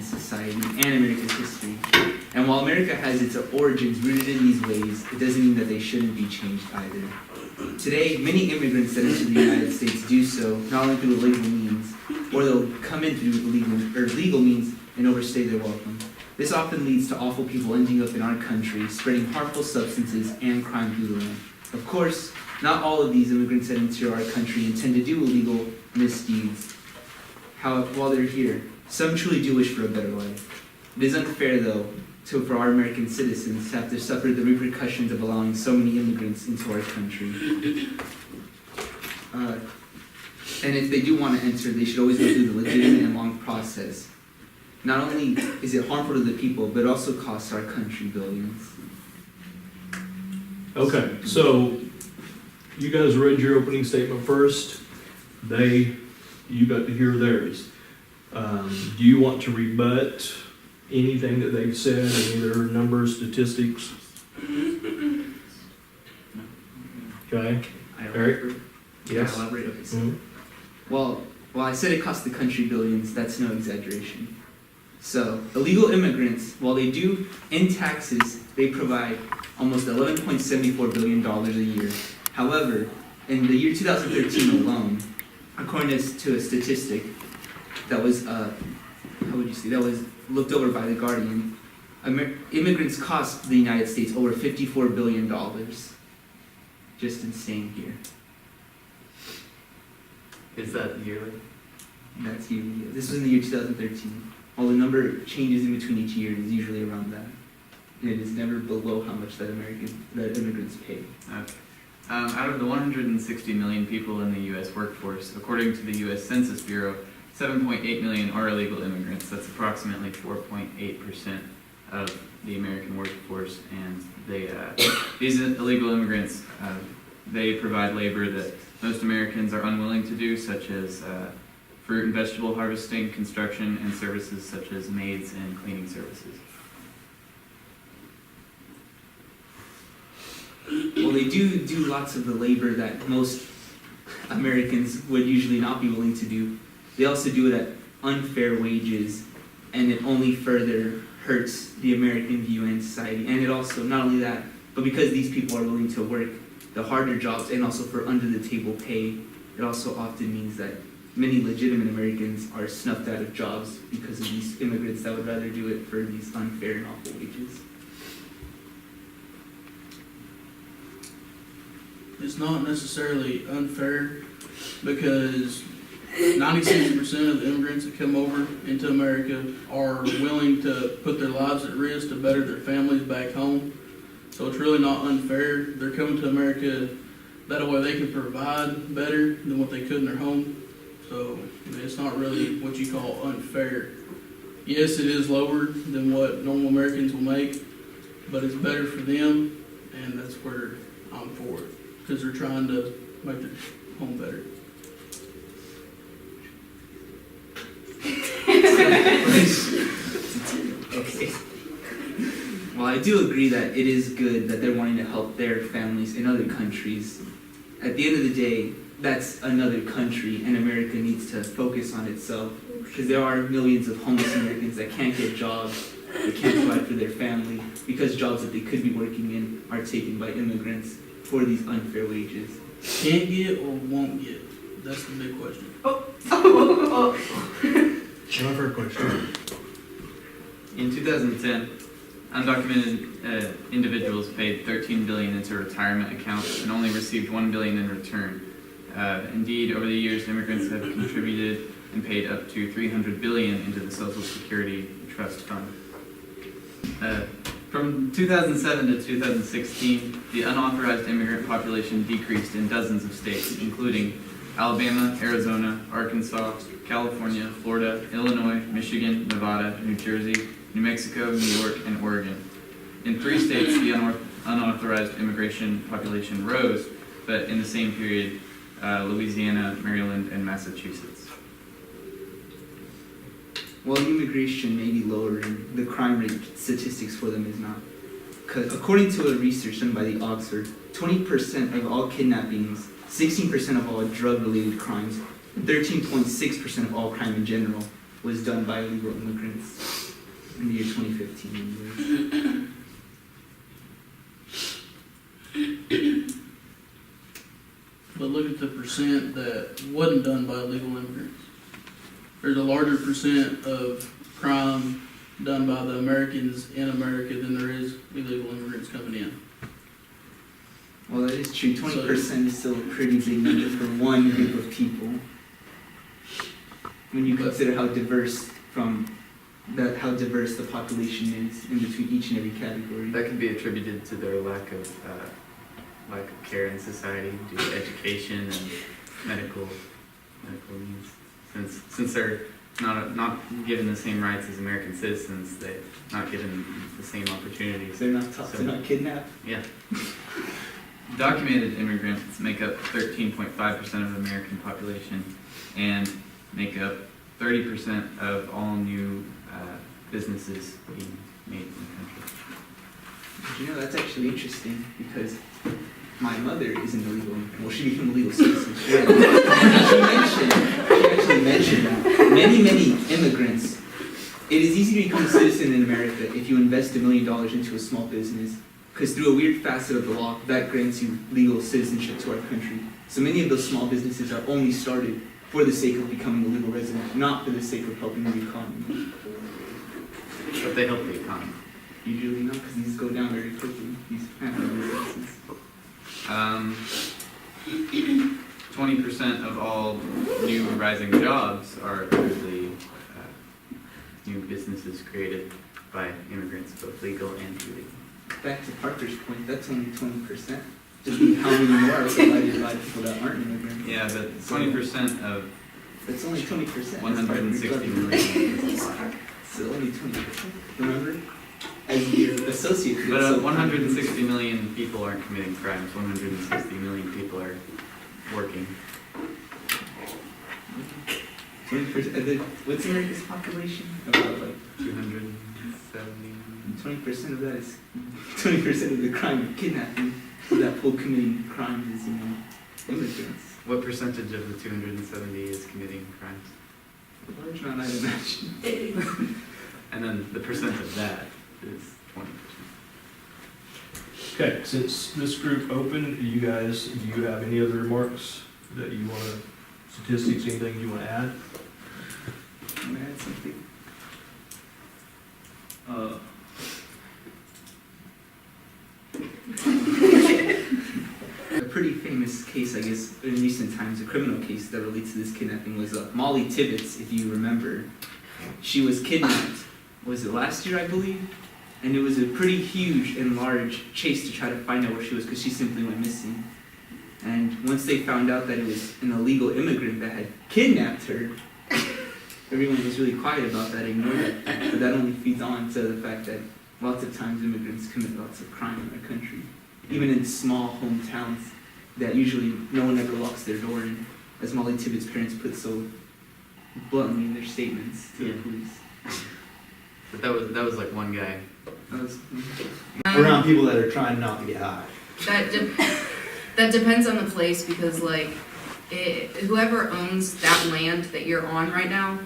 society and America's history. And while America has its origins rooted in these ways, it doesn't mean that they shouldn't be changed either. Today, many immigrants that enter the United States do so not only through legal means, or they'll come in through legal means and overstay their welcome. This often leads to awful people ending up in our country, spreading harmful substances and crime through the land. Of course, not all of these immigrants that enter our country intend to do illegal misdeeds. However, while they're here, some truly do wish for a better life. It is unfair, though, for our American citizens to have to suffer the repercussions of allowing so many immigrants into our country. And if they do want to enter, they should always go through the legitimate and long process. Not only is it harmful to the people, but it also costs our country billions. Okay, so you guys read your opening statement first. You got to hear theirs. Do you want to rebut anything that they've said, any of their numbers, statistics? Okay. Eric? Yes. I elaborate. Okay, so, while I said it costs the country billions, that's no exaggeration. So, illegal immigrants, while they do in taxes, they provide almost $11.74 billion a year. However, in the year 2013 alone, according to a statistic that was, that was looked over by The Guardian, immigrants cost the United States over $54 billion. Just insane here. Is that yearly? That's yearly. This was in the year 2013. While the number changes in between each year, it is usually around that. And it is never below how much that immigrants pay. Okay. Out of the 160 million people in the U.S. workforce, according to the U.S. Census Bureau, 7.8 million are illegal immigrants. That's approximately 4.8% of the American workforce. And these illegal immigrants, they provide labor that most Americans are unwilling to do, such as fruit and vegetable harvesting, construction, and services such as maids and cleaning services. Well, they do lots of the labor that most Americans would usually not be willing to do. They also do it at unfair wages, and it only further hurts the American view in society. And it also, not only that, but because these people are willing to work the harder jobs and also for under-the-table pay, it also often means that many legitimate Americans are snuffed out of jobs because of these immigrants that would rather do it for these unfair and awful wages. It's not necessarily unfair because 96% of the immigrants that come over into America are willing to put their lives at risk to better their families back home. So it's really not unfair. They're coming to America that way they can provide better than what they could in their home. So it's not really what you call unfair. Yes, it is lower than what normal Americans will make, but it's better for them, and that's where I'm for it, because they're trying to make their home better. Okay. While I do agree that it is good that they're wanting to help their families in other countries, at the end of the day, that's another country, and America needs to focus on itself, because there are millions of homeless Americans that can't get jobs, they can't provide for their family, because jobs that they could be working in are taken by immigrants for these unfair wages. Can't get or won't get? That's the big question. Another question. In 2010, undocumented individuals paid $13 billion into retirement accounts and only received $1 billion in return. Indeed, over the years, immigrants have contributed and paid up to $300 billion into the Social Security Trust Fund. From 2007 to 2016, the unauthorized immigrant population decreased in dozens of states, including Alabama, Arizona, Arkansas, California, Florida, Illinois, Michigan, Nevada, New Jersey, New Mexico, New York, and Oregon. In 3 states, the unauthorized immigration population rose, but in the same period, Louisiana, Maryland, and Massachusetts. While immigration may be lowering, the crime rate statistics for them is not. Because according to a research done by the Oxford, 20% of all kidnappings, 16% of all drug-related crimes, and 13.6% of all crime in general was done by illegal immigrants. in the year 2015 anyway. But look at the percent that wasn't done by illegal immigrants. There's a larger percent of crime done by the Americans in America than there is illegal immigrants coming in. Well, that is true. 20% is still a pretty big number for one group of people. When you consider how diverse the population is in between each and every category. That can be attributed to their lack of care in society due to education and medical needs. Since they're not given the same rights as American citizens, they're not given the same opportunities. They're not taught, they're not kidnapped. Yeah. Documented immigrants make up 13.5% of the American population and make up 30% of all new businesses being made in the country. Did you know that's actually interesting because my mother is an illegal immigrant. Well, she became a legal citizen. She actually mentioned that. Many immigrants, it is easy to become a citizen in America if you invest $1 million into a small business, because through a weird facet of the law, that grants you legal citizenship to our country. So many of those small businesses are only started for the sake of becoming a legal resident, not for the sake of helping the economy. But they help the economy. Usually not, because these go down very quickly, these family businesses. 20% of all new rising jobs are through the new businesses created by immigrants, both legal and illegal. Back to Parker's point, that's only 20%. Just mean how many more are provided by people that aren't immigrants. Yeah, but 20% of That's only 20%. 160 million is a lot. So only 20%. Remember? As your associate. But 160 million people aren't committing crimes. 160 million people are working. 20%. What's America's population? About like 270. 20% of that is 20% of the crime of kidnapping. So that whole committing crimes is immigrants. What percentage of the 270 is committing crimes? A large amount, I'd imagine. And then the percent of that is 20%. Okay, since this group opened, do you have any other remarks that you want to, statistics, anything you want to add? I'm gonna add something. A pretty famous case, I guess, in recent times, a criminal case that relates to this kidnapping was Molly Tibbetts, if you remember. She was kidnapped, was it last year, I believe? And it was a pretty huge and large chase to try to find out where she was because she simply went missing. And once they found out that it was an illegal immigrant that had kidnapped her, everyone was really quiet about that, ignored it. But that only feeds on to the fact that lots of times immigrants commit lots of crime in our country. Even in small hometowns that usually no one ever locks their door in, as Molly Tibbetts' parents put so bluntly in their statements to the police. But that was like one guy. That was, Around people that are trying not to get high. That depends on the place because, like, whoever owns that land that you're on right now,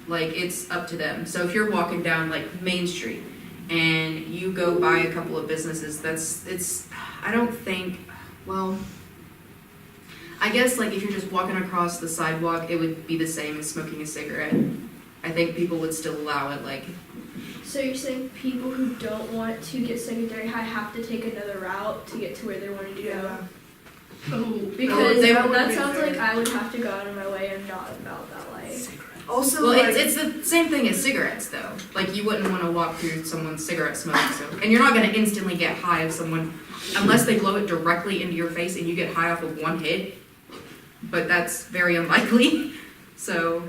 like, it's up to them. So if you're walking down, like, Main Street and you go by a couple of businesses, I don't think, well, I guess, like, if you're just walking across the sidewalk, it would be the same as smoking a cigarette. I think people would still allow it, like. So you're saying people who don't want to get secondary high have to take another route to get to where they're wanting to go? Oh, Because they that sounds like I would have to go out of my way and not about that life. Also, Well, like, it's the same thing as cigarettes, though. Like, you wouldn't want to walk through someone's cigarette smoke, so. And you're not going to instantly get high of someone, unless they blow it directly into your face and you get high off of one hit. But that's very unlikely, so.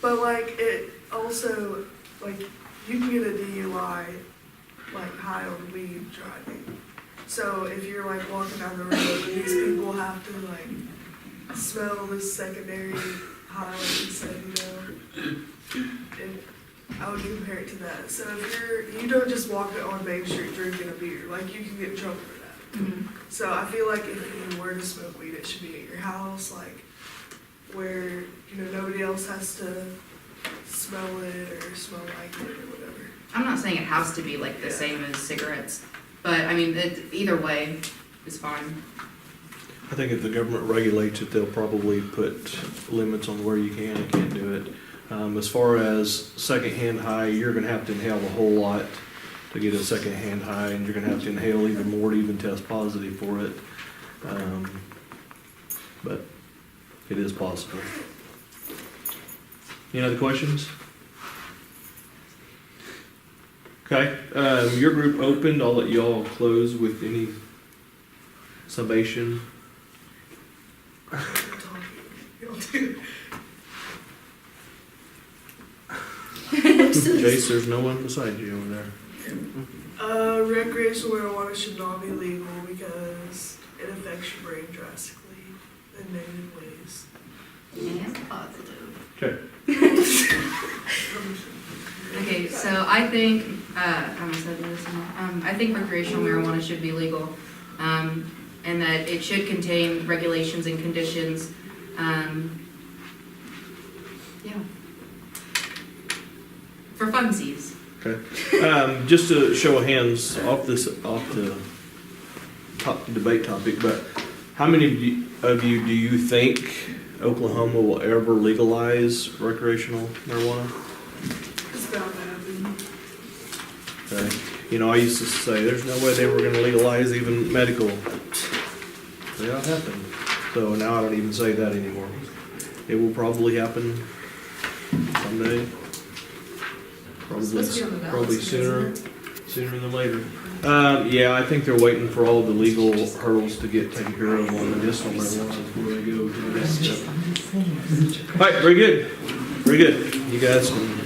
but like it also, like, you can get a DUI like high on weed driving. So if you're like walking down the road and these people have to like smell this secondary high, like you said, I would compare it to that. So if you don't just walk on Main Street drinking a beer, like you can get in trouble for that. So I feel like if you were to smoke weed, it should be at your house, like where nobody else has to smell it or smell like it or whatever. I'm not saying it has to be like the same as cigarettes, but I mean, either way is fine. I think if the government regulates it, they'll probably put limits on where you can and can't do it. As far as secondhand high, you're gonna have to inhale a whole lot to get a secondhand high, and you're gonna have to inhale even more to even test positive for it. But it is possible. Any other questions? Okay, your group opened. I'll let you all close with any summation. Jace, there's no one beside you over there. Recreational marijuana should not be legal because it affects your brain drastically in negative ways. And positive. Okay. Okay, so I think, I almost said this, I think recreational marijuana should be legal, and that it should contain regulations and conditions, yeah. For funsies. Okay. Just to show of hands, off the top debate topic, but how many of you do you think Oklahoma will ever legalize recreational marijuana? It's bound to happen. Okay. You know, I used to say there's no way they were going to legalize even medical. That happened. So now I don't even say that anymore. It will probably happen someday. Probably sooner than later. Yeah, I think they're waiting for all the legal hurdles to get taken care of on medicinal marijuana before they go to the next step. All right, very good. Very good. You guys can.